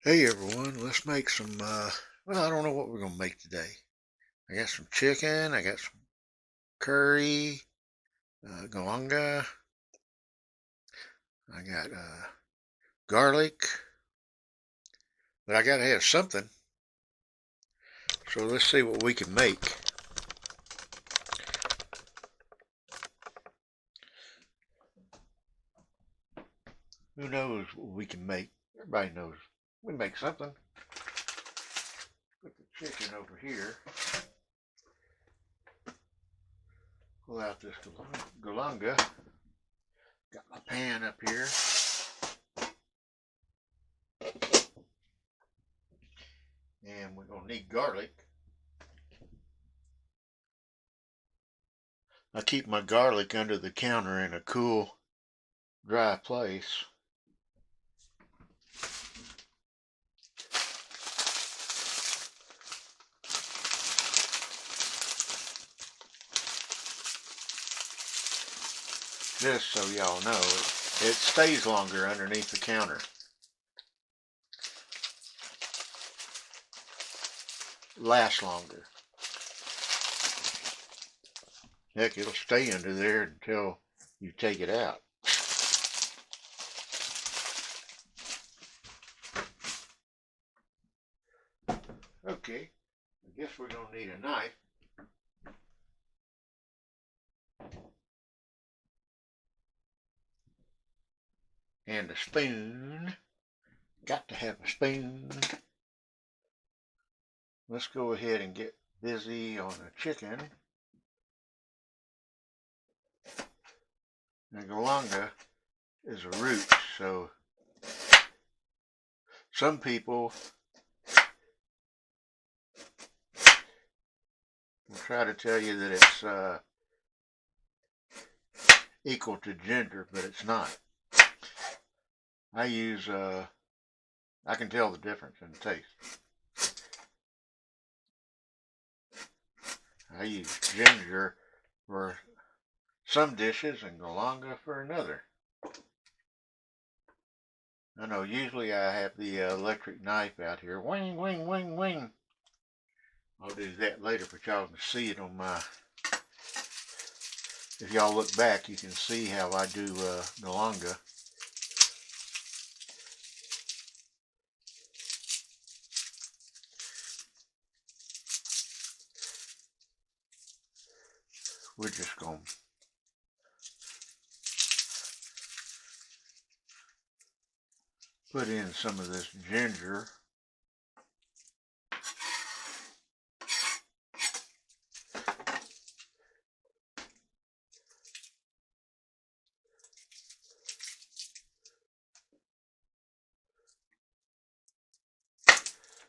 Hey everyone, let's make some, well, I don't know what we're going to make today. I got some chicken, I got some curry, galanga, I got garlic, but I got to have something. So let's see what we can make. Who knows what we can make? Everybody knows we make something. Put the chicken over here. Pull out this galanga. Got my pan up here. And we're going to need garlic. I keep my garlic under the counter in a cool, dry place. Just so y'all know, it stays longer underneath the counter. Lasts longer. Heck, it'll stay under there until you take it out. Okay, I guess we're going to need a knife. And a spoon. Got to have a spoon. Let's go ahead and get busy on the chicken. The galanga is a root, so some people will try to tell you that it's equal to ginger, but it's not. I can tell the difference in the taste. I use ginger for some dishes and galanga for another. I know usually I have the electric knife out here. Wing, wing, wing, wing. I'll do that later, but y'all can see it on my... If y'all look back, you can see how I do galanga. We're just going to put in some of this ginger.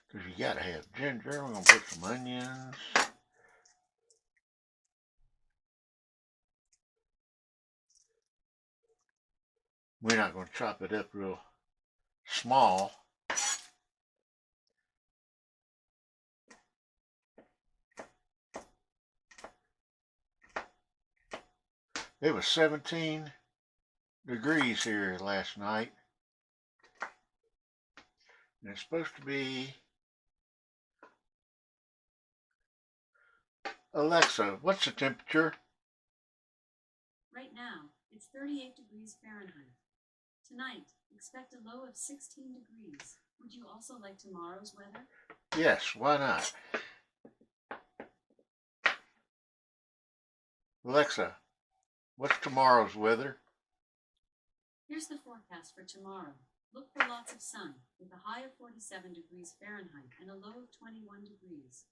Because you got to have ginger. We're going to put some onions. We're not going to chop it up real small. It was 17 degrees here last night. And it's supposed to be... Alexa, what's the temperature? Right now, it's 38 degrees Fahrenheit. Tonight, expect a low of 16 degrees. Would you also like tomorrow's weather? Yes, why not? Alexa, what's tomorrow's weather? Here's the forecast for tomorrow. Look for lots of sun, with a high of 47 degrees Fahrenheit and a low of 21 degrees.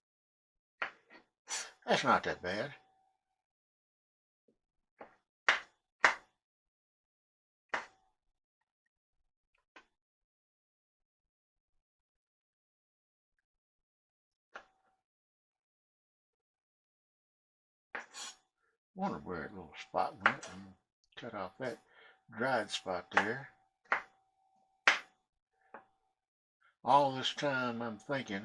That's not that bad. Wonder where that little spot went and cut off that dried spot there. All this time I'm thinking,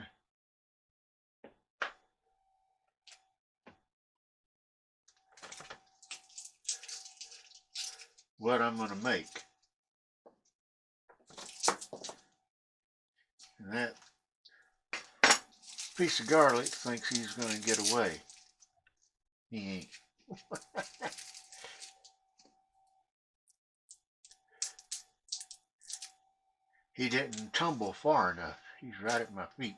what I'm going to make. And that piece of garlic thinks he's going to get away. He ain't. He didn't tumble far enough. He's right at my feet.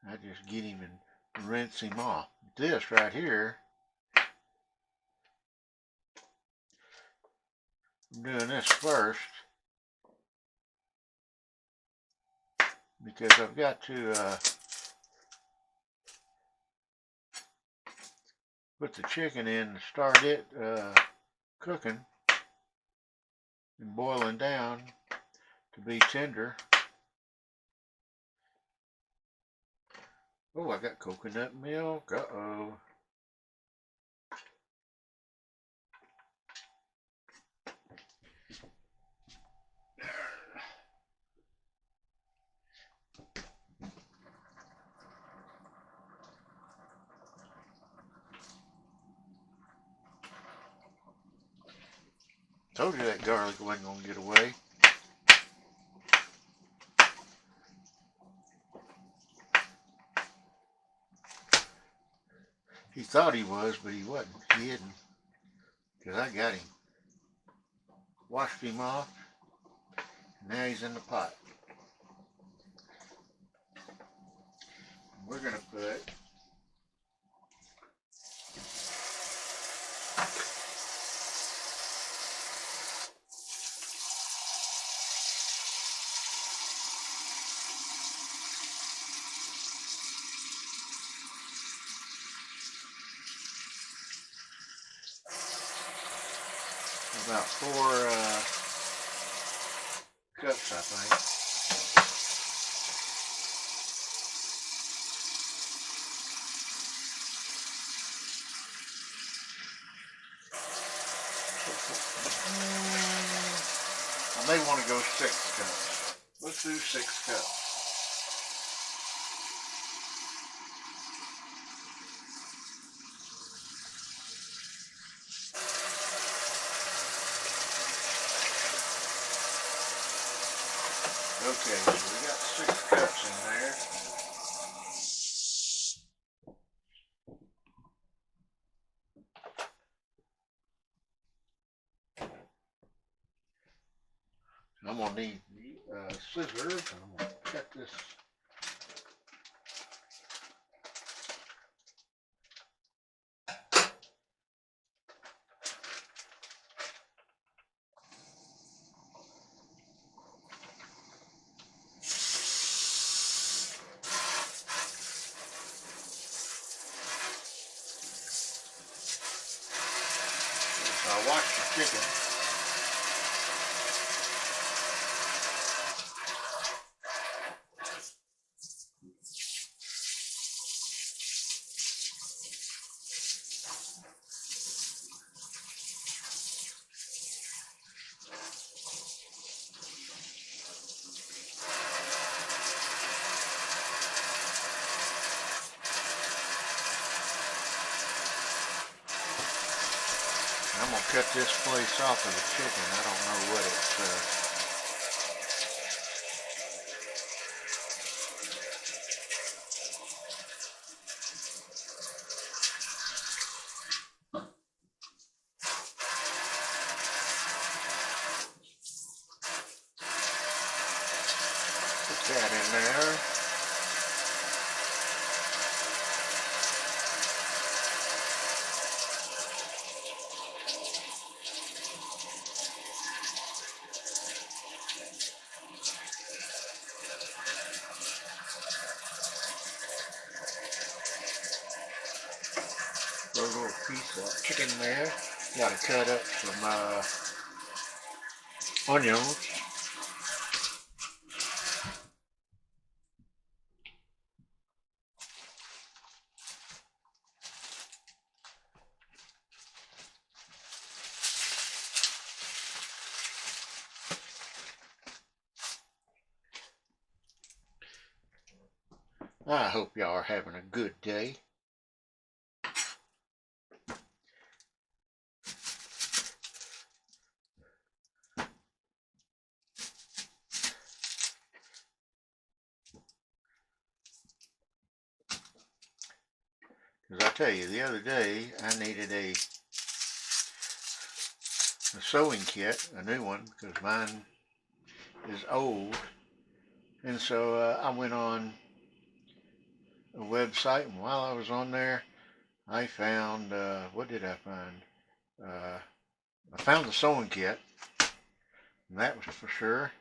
I just get him and rinse him off. This right here, I'm doing this first because I've got to put the chicken in and start it cooking and boiling down to be tender. Oh, I got coconut milk. Uh-oh. Told you that garlic wasn't going to get away. He thought he was, but he wasn't. He didn't. Because I got him. Washed him off. And now he's in the pot. We're going to put about 4 cups, I think. I may want to go 6 cups. Let's do 6 cups. Okay, so we got 6 cups in there. I'm going to need scissors. I'm going to cut this. I'll wash the chicken. I'm going to cut this place off of the chicken. I don't know what it's... Put that in there. Throw a little piece of chicken there. Got to cut up some onions. I hope y'all are having a good day. Because I tell you, the other day I needed a sewing kit, a new one, because mine is old. And so I went on a website, and while I was on there, I found, what did I find? I found the sewing kit, and that was for sure.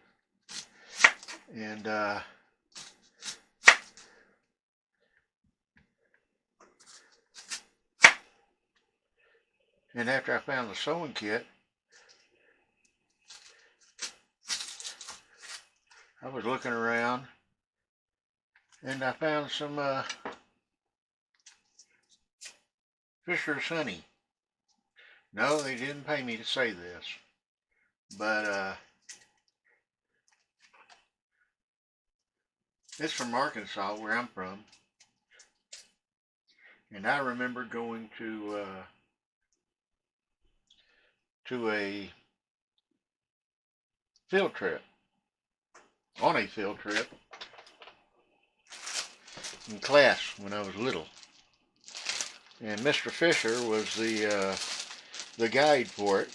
And after I found the sewing kit, I was looking around, and I found some Fisher's honey. No, they didn't pay me to say this, but it's from Arkansas, where I'm from. And I remember going to a field trip, on a field trip in class when I was little. And Mr. Fisher was the guide for it.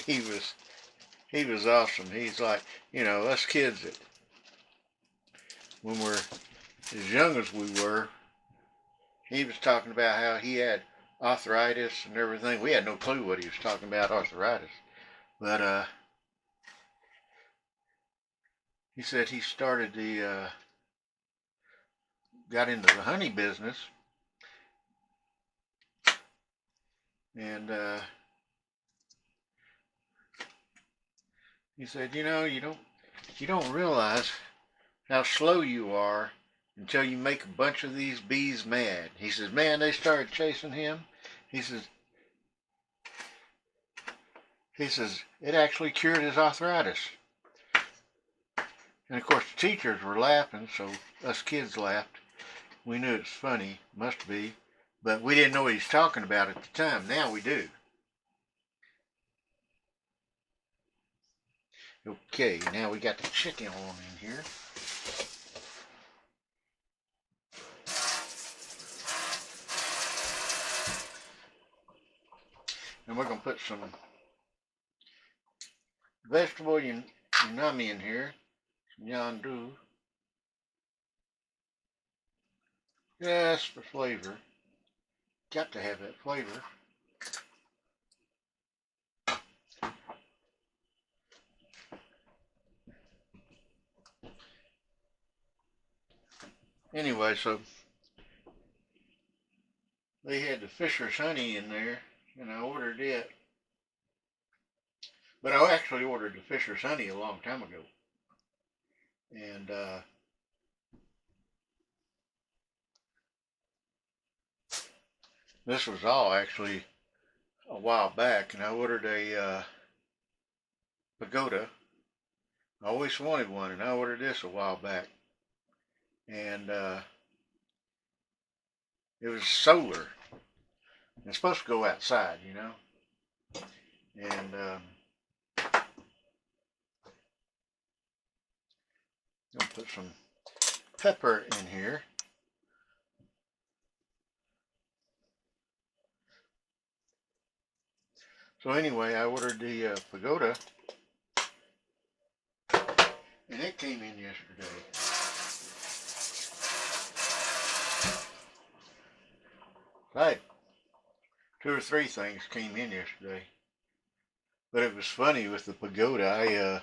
He was awesome. He's like, us kids that when we're as young as we were, he was talking about how he had arthritis and everything. We had no clue what he was talking about, arthritis. But he said he started got into the honey business, and he said, you don't realize how slow you are until you make a bunch of these bees mad. He says, man, they started chasing him. He says, it actually cured his arthritis. And of course the teachers were laughing, so us kids laughed. We knew it was funny, must be, but we didn't know what he was talking about at the time. Now we do. Okay, now we got the chicken on in here. And we're going to put some vegetable unami in here, some yandu, just for flavor. Got to have that flavor. Anyway, so they had the Fisher's honey in there, and I ordered it. But I actually ordered the Fisher's honey a long time ago. And this was all actually a while back, and I ordered a pagoda. I always wanted one, and I ordered this a while back. And it was solar. It's supposed to go outside, And I'll put some pepper in here. So anyway, I ordered the pagoda, and it came in yesterday. Right. 2 or 3 things came in yesterday. But it was funny with the pagoda.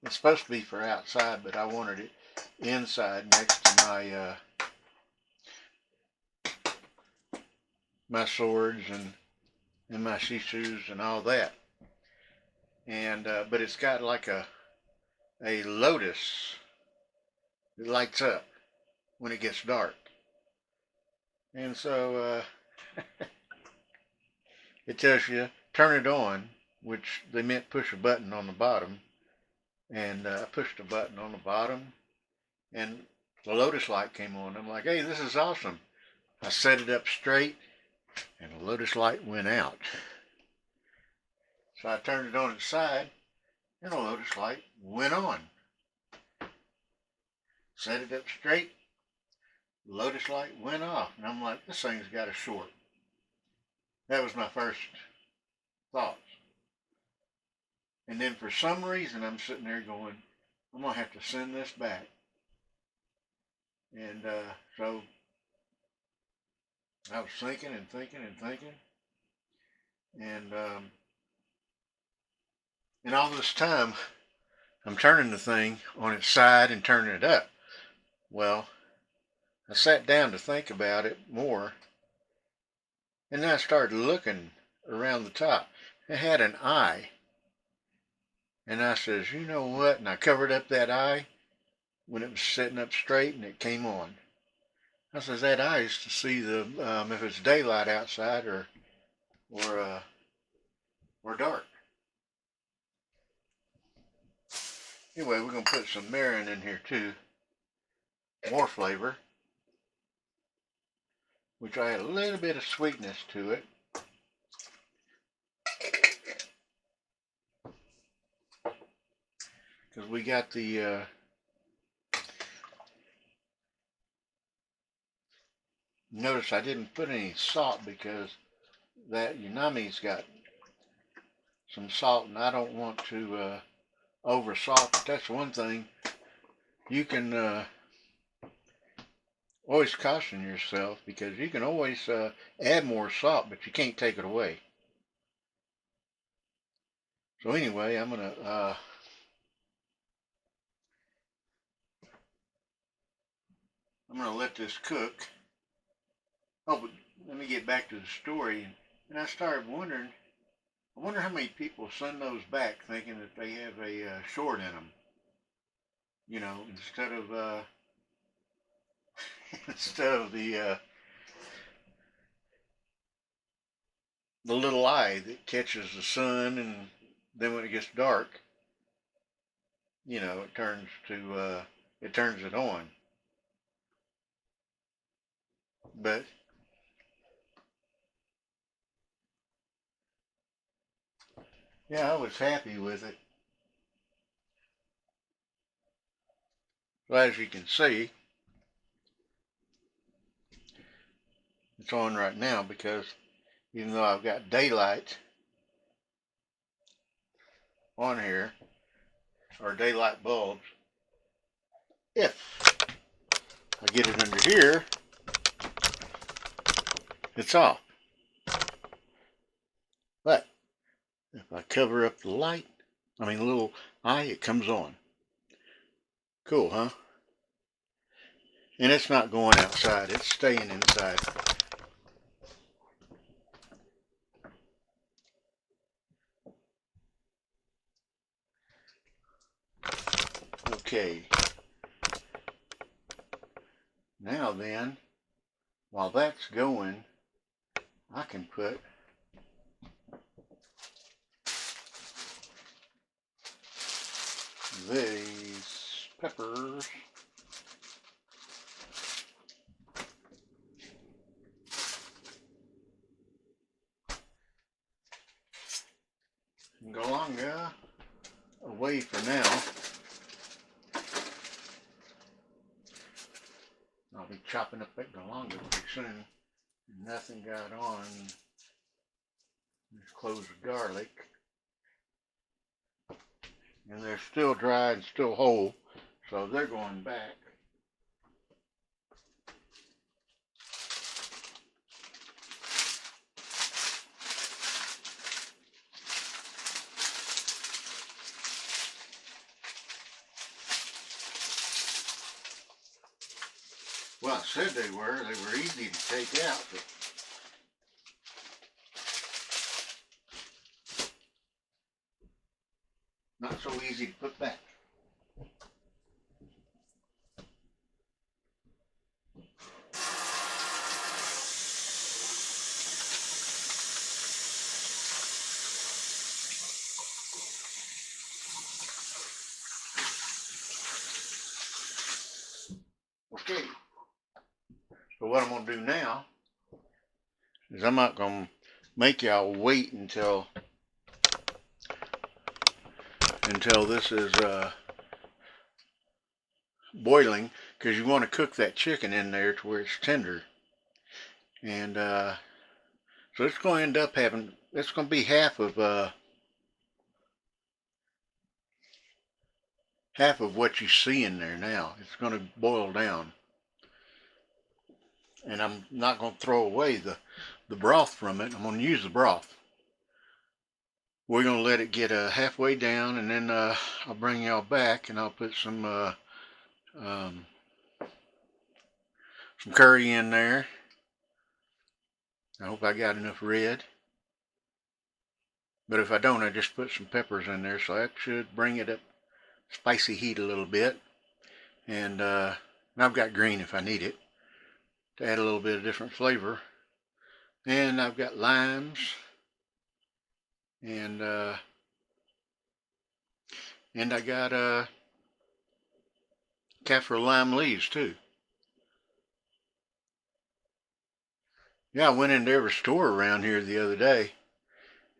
It's supposed to be for outside, but I wanted it inside next to my swords and my shishus and all that. And but it's got like a lotus that lights up when it gets dark. And so it tells you turn it on, which they meant push a button on the bottom. And I pushed a button on the bottom, and the lotus light came on. I'm like, hey, this is awesome. I set it up straight, and the lotus light went out. So I turned it on its side, and the lotus light went on. Set it up straight, the lotus light went off, and I'm like, this thing's got a short. That was my first thoughts. And then for some reason, I'm sitting there going, I'm going to have to send this back. And so I was thinking and thinking and thinking. And all this time, I'm turning the thing on its side and turning it up. Well, I sat down to think about it more. And then I started looking around the top. It had an eye. And I says, you know what? And I covered up that eye when it was sitting up straight and it came on. I says, that eye is to see the if it's daylight outside or dark. Anyway, we're going to put some Marin in here too. More flavor. Which I had a little bit of sweetness to it. Because we got the notice I didn't put any salt because that Unami's got some salt and I don't want to over salt. But that's one thing you can always caution yourself, because you can always add more salt, but you can't take it away. So anyway, I'm gonna let this cook. Oh, but let me get back to the story. And I started wondering, I wonder how many people send those back thinking that they have a short in them. You know, instead of instead of the little eye that catches the sun, and then when it gets dark, you know, it turns it on. But yeah, I was happy with it. So as you can see, it's on right now because even though I've got daylight on here, or daylight bulbs, if I get it under here, it's off. But if I cover up the light, the little eye, it comes on. Cool, huh? And it's not going outside, it's staying inside. Okay. Now then, while that's going, I can put these peppers and Galangal away for now. I'll be chopping up that Galangal pretty soon. Nothing got on. Just close the garlic. And they're still dry and still whole, so they're going back. Well, I said they were easy to take out, but not so easy to put back. Okay, so what I'm going to do now is I'm not going to make y'all wait until this is boiling, because you want to cook that chicken in there to where it's tender. And so it's going to end up having, it's going to be half of what you see in there now. It's going to boil down. And I'm not going to throw away the broth from it. I'm going to use the broth. We're going to let it get halfway down, and then I'll bring y'all back and I'll put some curry in there. I hope I got enough red. But if I don't, I just put some peppers in there, so that should bring it up spicy heat a little bit. And I've got green if I need it to add a little bit of different flavor. And I've got limes and I got kaffir lime leaves too. Yeah, I went into every store around here the other day,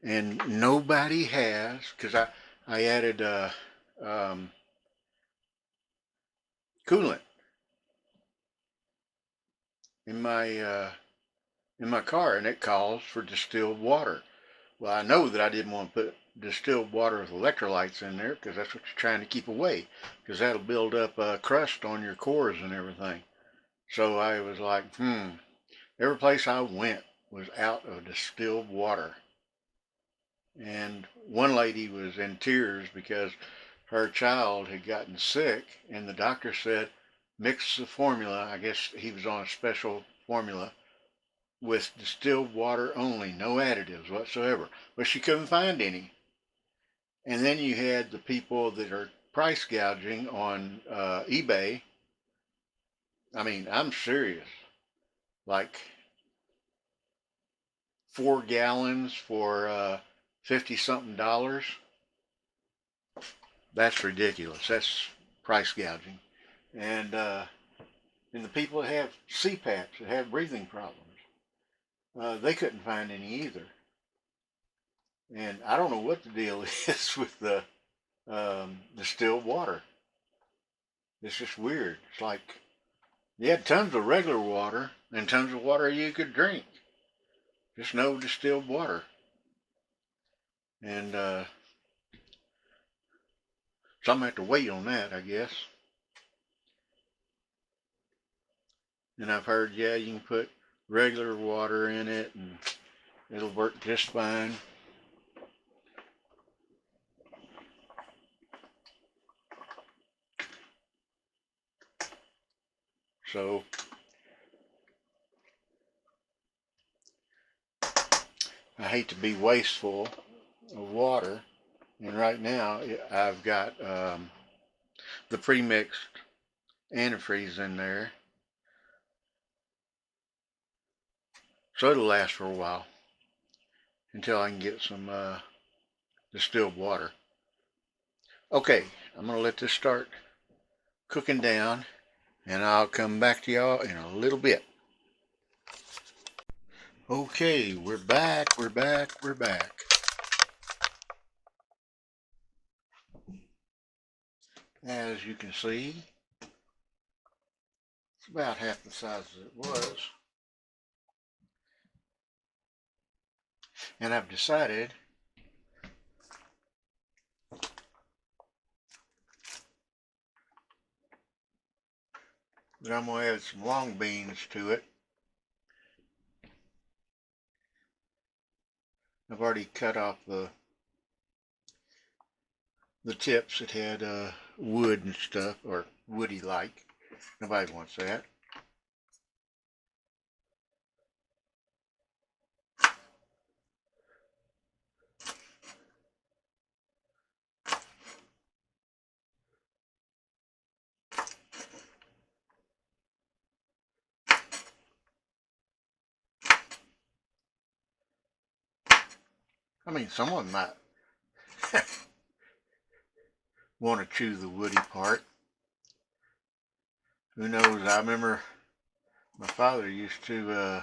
and nobody has, because I added coolant in my car, and it calls for distilled water. Well, I know that I didn't want to put distilled water with electrolytes in there, because that's what you're trying to keep away, because that'll build up crust on your cores and everything. So I was like, every place I went was out of distilled water. And one lady was in tears because her child had gotten sick, and the doctor said, mix the formula. I guess he was on a special formula with distilled water only, no additives whatsoever. But she couldn't find any. And then you had the people that are price gouging on eBay. I mean, I'm serious. Like 4 gallons for 50 something dollars. That's ridiculous. That's price gouging. And the people that have CPAPs, that have breathing problems, they couldn't find any either. And I don't know what the deal is with the distilled water. It's just weird. It's like you had tons of regular water and tons of water you could drink. Just no distilled water. And so I'm going to have to wait on that, I guess. And I've heard, yeah, you can put regular water in it and it'll work just fine. So I hate to be wasteful of water, and right now I've got the pre-mixed antifreeze in there, so it'll last for a while until I can get some distilled water. Okay, I'm going to let this start cooking down, and I'll come back to y'all in a little bit. Okay, we're back. As you can see, it's about half the size as it was. And I've decided that I'm going to add some long beans to it. I've already cut off the tips that had wood and stuff, or woody like. Nobody wants that. I mean, someone might want to chew the woody part. Who knows? I remember my father used to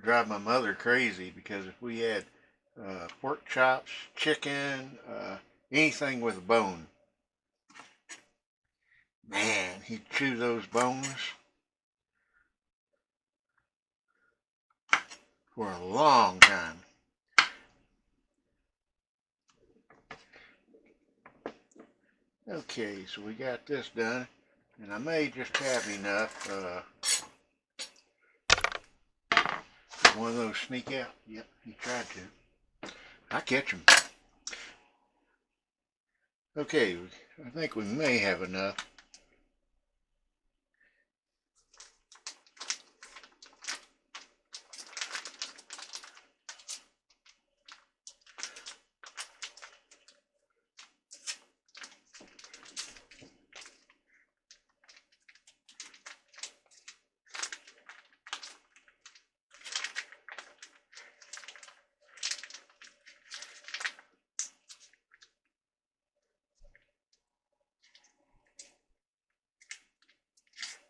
drive my mother crazy because if we had pork chops, chicken, anything with a bone, man, he'd chew those bones for a long time. Okay, so we got this done, and I may just have enough. One of those sneak out. Yep, he tried to. I catch him. Okay, I think we may have enough.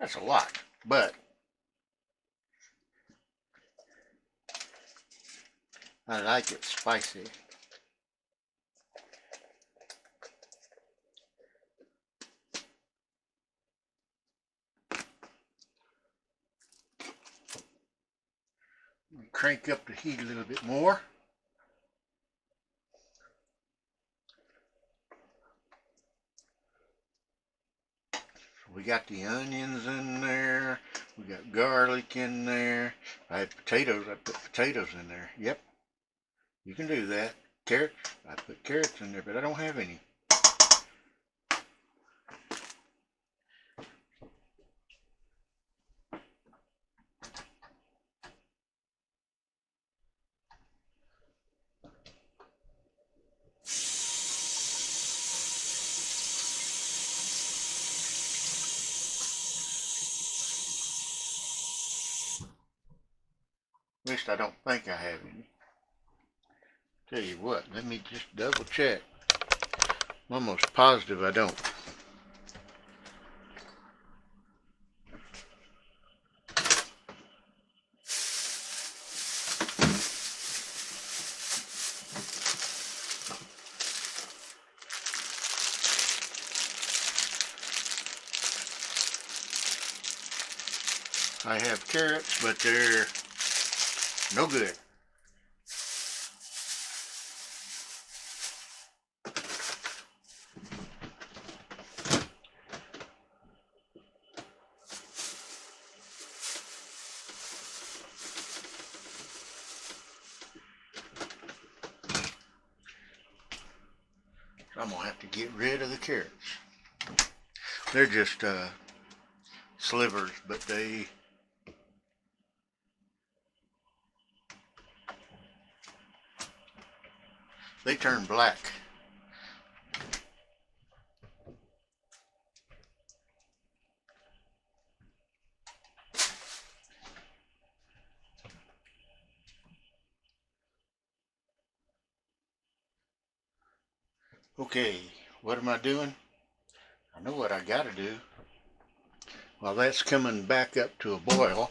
That's a lot, but I like it spicy. Crank up the heat a little bit more. We got the onions in there. We got garlic in there. I had potatoes. I put potatoes in there. Yep, you can do that. Carrots. I put carrots in there, but I don't have any. At least I don't think I have any. Tell you what, let me just double check. I'm almost positive I don't. I have carrots, but they're no good. So I'm gonna have to get rid of the carrots. They're just slivers, but they turn black. Okay, what am I doing? I know what I gotta do. While that's coming back up to a boil,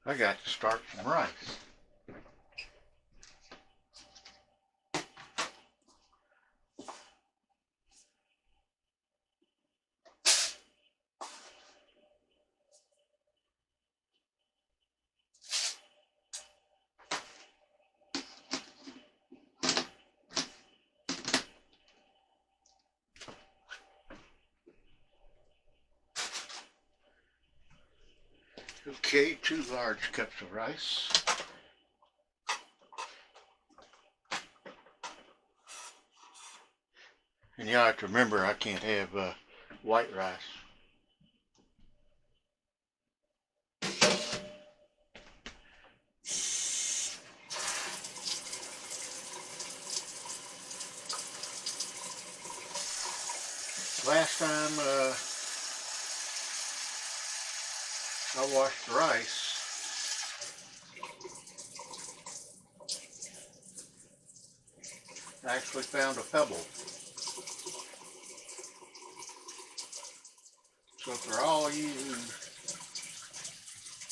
I got to start some rice. Okay, 2 large cups of rice. And you have to remember I can't have white rice. Last time I washed the rice. I actually found a pebble. So for all you who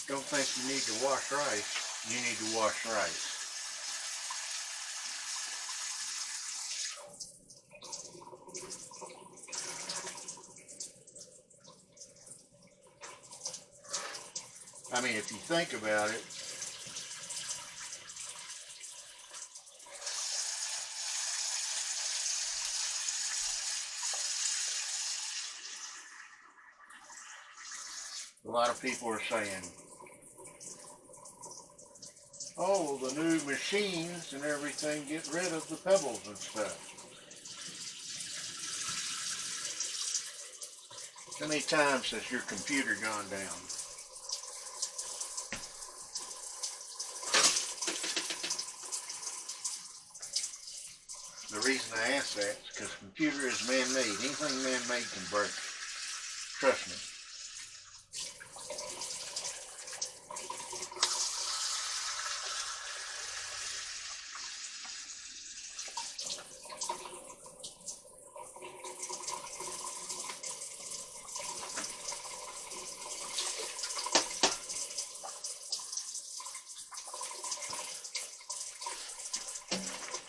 don't think you need to wash rice, you need to wash rice. I mean, if you think about it, a lot of people are saying, oh, the new machines and everything get rid of the pebbles and stuff. How many times has your computer gone down? The reason I ask that is because computer is man-made. Anything man-made can break. Trust me.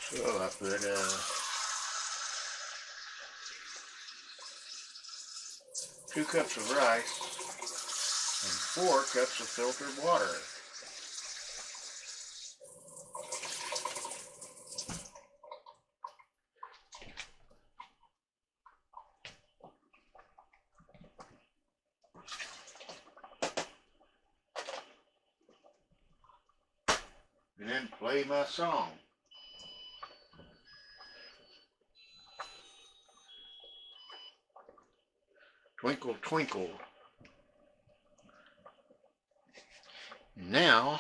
So I put 2 cups of rice and 4 cups of filtered water. And then play my song. Twinkle, twinkle. Now,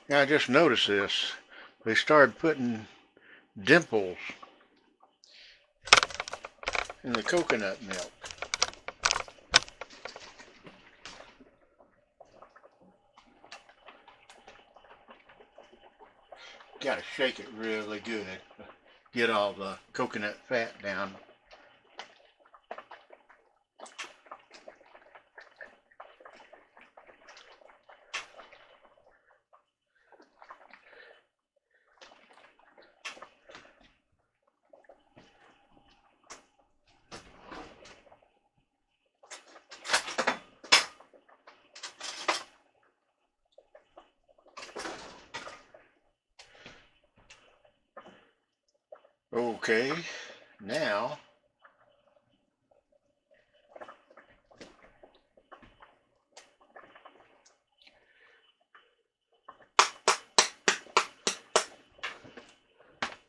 I just noticed this. They started putting dimples in the coconut milk. Gotta shake it really good. Get all the coconut fat down. Okay, now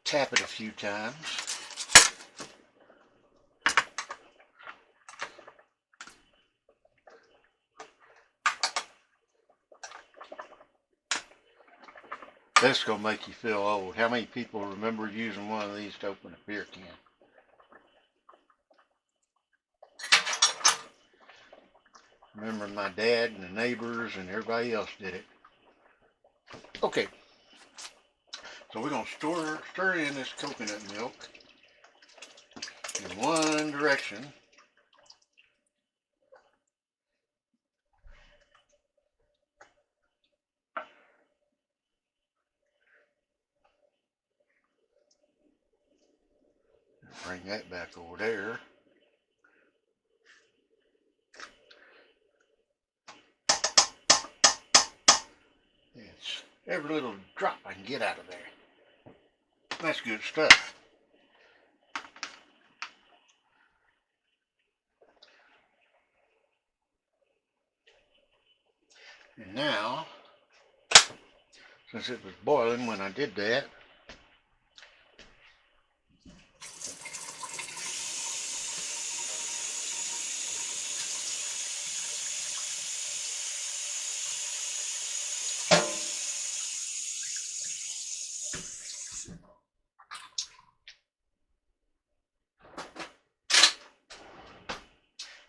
tap it a few times. That's gonna make you feel old. How many people remember using one of these to open a beer can? Remember my dad and the neighbors and everybody else did it. Okay, so we're gonna stir in this coconut milk in one direction. Bring that back over there. It's every little drop I can get out of there. That's good stuff. And now, since it was boiling when I did that,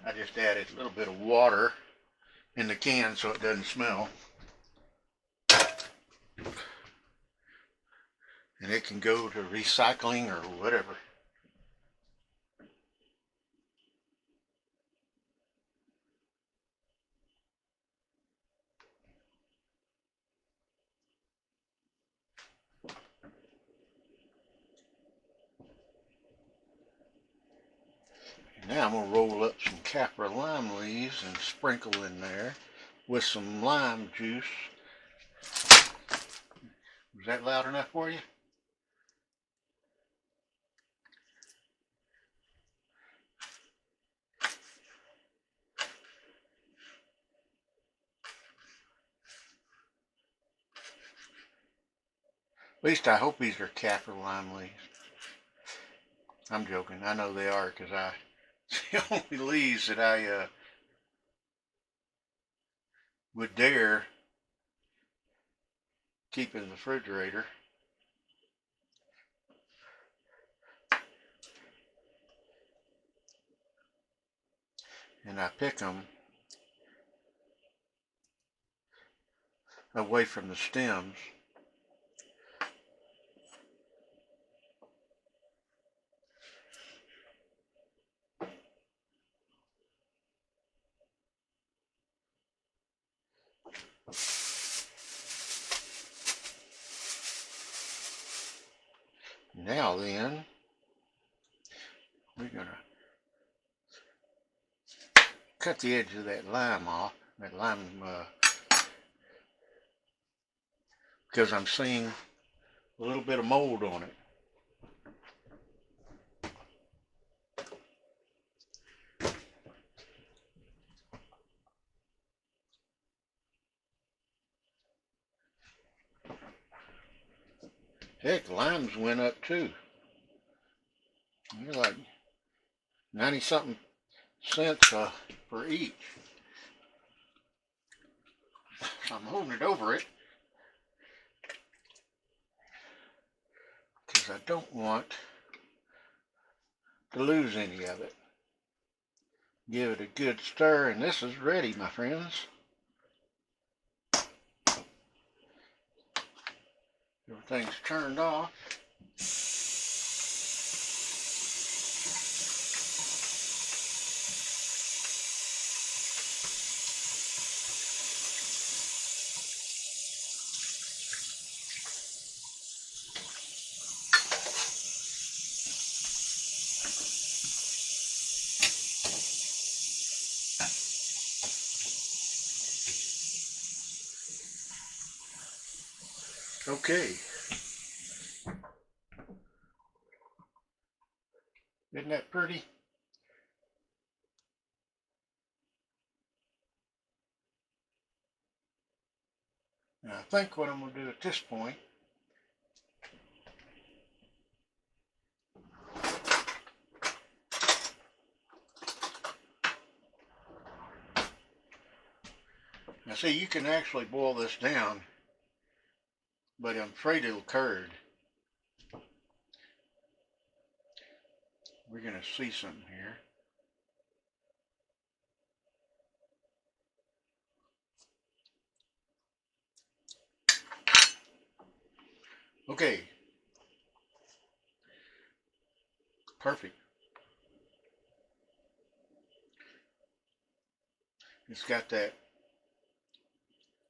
I just added a little bit of water in the can so it doesn't smell. And it can go to recycling or whatever. Now I'm going to roll up some kaffir lime leaves and sprinkle in there with some lime juice. Was that loud enough for you? At least I hope these are kaffir lime leaves. I'm joking. I know they are because it's the only leaves that I would dare keep in the refrigerator. And I pick them away from the stems. Now then, we're going to cut the edge of that lime off, because I'm seeing a little bit of mold on it. Heck, limes went up too. They're like 90-something cents for each. So I'm holding it over it because I don't want to lose any of it. Give it a good stir, and this is ready, my friends. Everything's turned off. Okay. Isn't that pretty? Now I think what I'm going to do at this point now see, you can actually boil this down, but I'm afraid it'll curd. We're going to see something here. Okay. Perfect. It's got that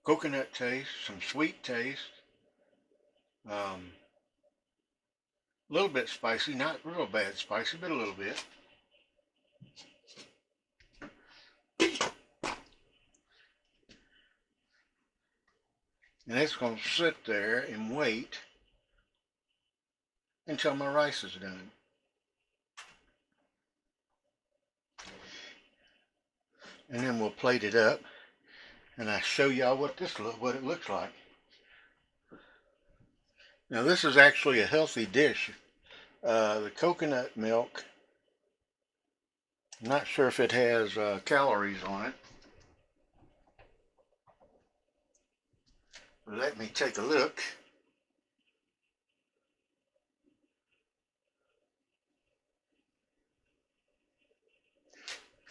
coconut taste, some sweet taste, a little bit spicy, not real bad spicy, but a little bit. And it's going to sit there and wait until my rice is done. And then we'll plate it up, and I'll show y'all what it looks like. Now this is actually a healthy dish. The coconut milk, I'm not sure if it has calories on it. Let me take a look.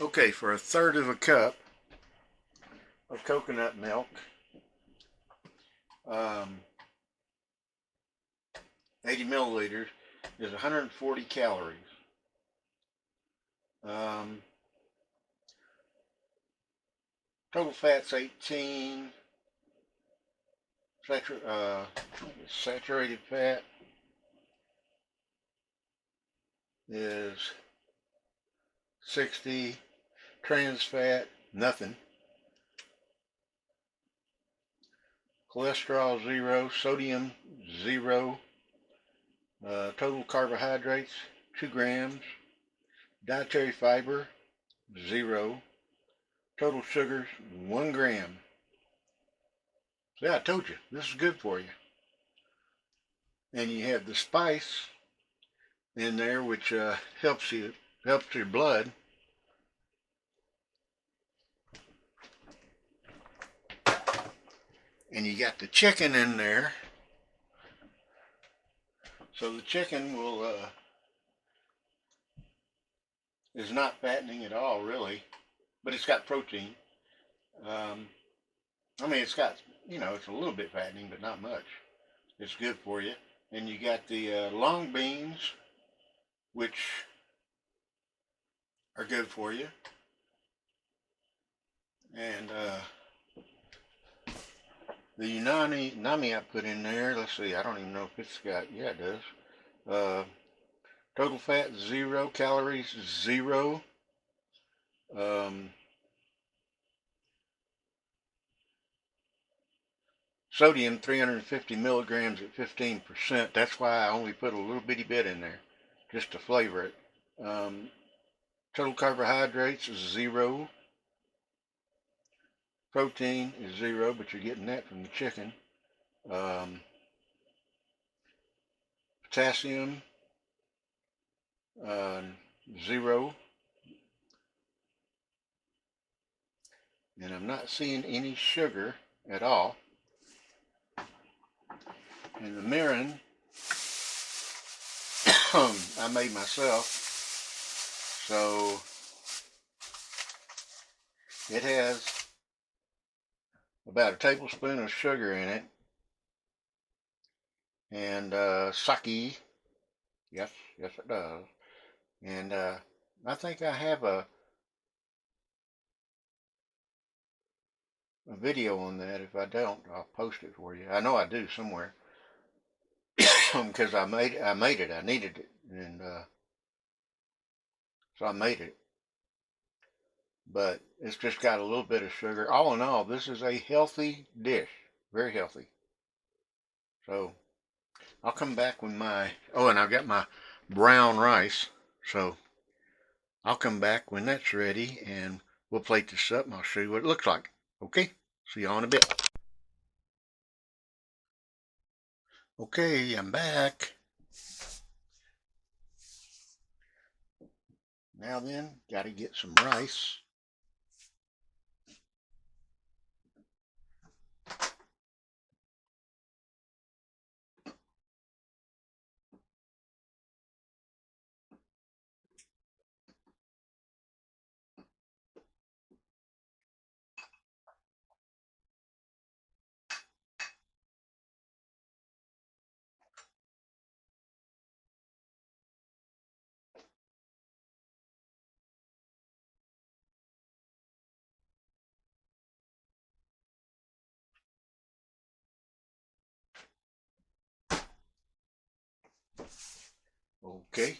Okay, for a third of a cup of coconut milk, um, 80 milliliters is 140 calories. Um, total fat's 18. Saturated fat is 60. Trans fat, nothing. Cholesterol, 0. Sodium, 0. Total carbohydrates, 2 grams. Dietary fiber, 0. Total sugars, 1 gram. See, I told you, this is good for you. And you have the spice in there, which helps your blood. And you got the chicken in there. So the chicken is not fattening at all, really, but it's got protein. I mean, it's got, it's a little bit fattening, but not much. It's good for you. And you got the long beans, which are good for you. And the nami I put in there, let's see, I don't even know if it's got, yeah, it does. Total fat, 0. Calories, 0. Sodium, 350 milligrams at 15%. That's why I only put a little bitty bit in there, just to flavor it. Total carbohydrates is 0. Protein is 0, but you're getting that from the chicken. Potassium, 0. And I'm not seeing any sugar at all. And the Marin, I made myself. So it has about a tablespoon of sugar in it. And sake. Yes, yes it does. And I think I have a video on that. If I don't, I'll post it for you. I know I do somewhere because I made it. I needed it, and so I made it. But it's just got a little bit of sugar. All in all, this is a healthy dish, very healthy. So I'll come back with my, oh, and I've got my brown rice. So I'll come back when that's ready, and we'll plate this up, and I'll show you what it looks like. Okay, see you in a bit. Okay, I'm back. Now then, got to get some rice. Okay.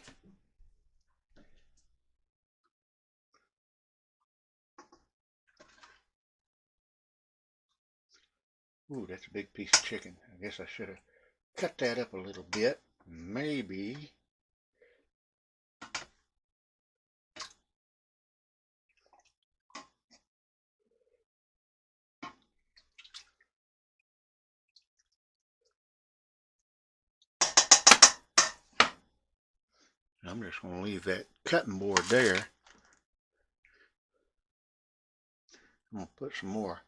Ooh, that's a big piece of chicken. I guess I should have cut that up a little bit. Maybe. I'm just going to leave that cutting board there. I'm going to put some more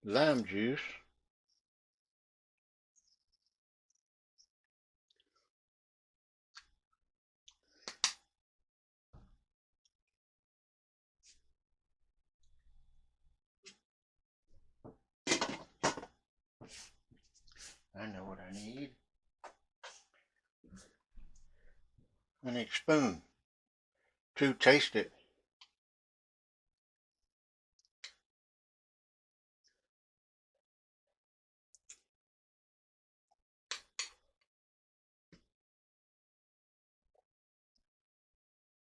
lime juice. I know what I need. I need a spoon to taste it.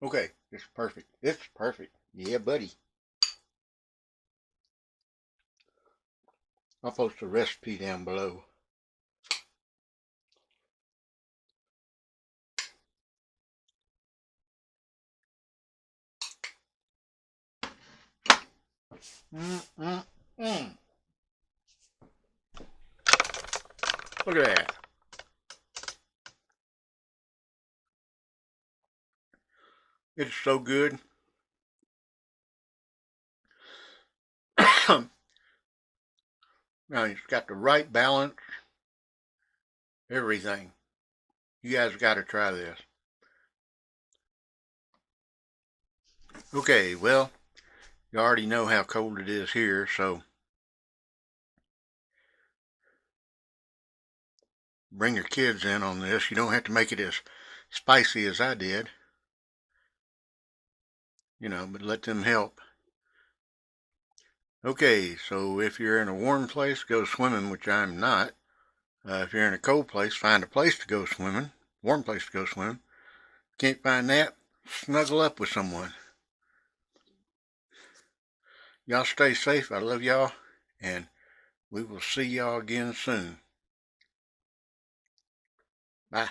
Okay, it's perfect. It's perfect. Yeah, buddy. I'll post the recipe down below. Mm. Look at that. It's so good. Now, it's got the right balance. Everything. You guys got to try this. Okay, well, you already know how cold it is here, so bring your kids in on this. You don't have to make it as spicy as I did, but let them help. Okay, so if you're in a warm place, go swimming, which I'm not. If you're in a cold place, find a place to go swimming, warm place to go swimming. Can't find that, snuggle up with someone. Y'all stay safe. I love y'all, and we will see y'all again soon. Bye.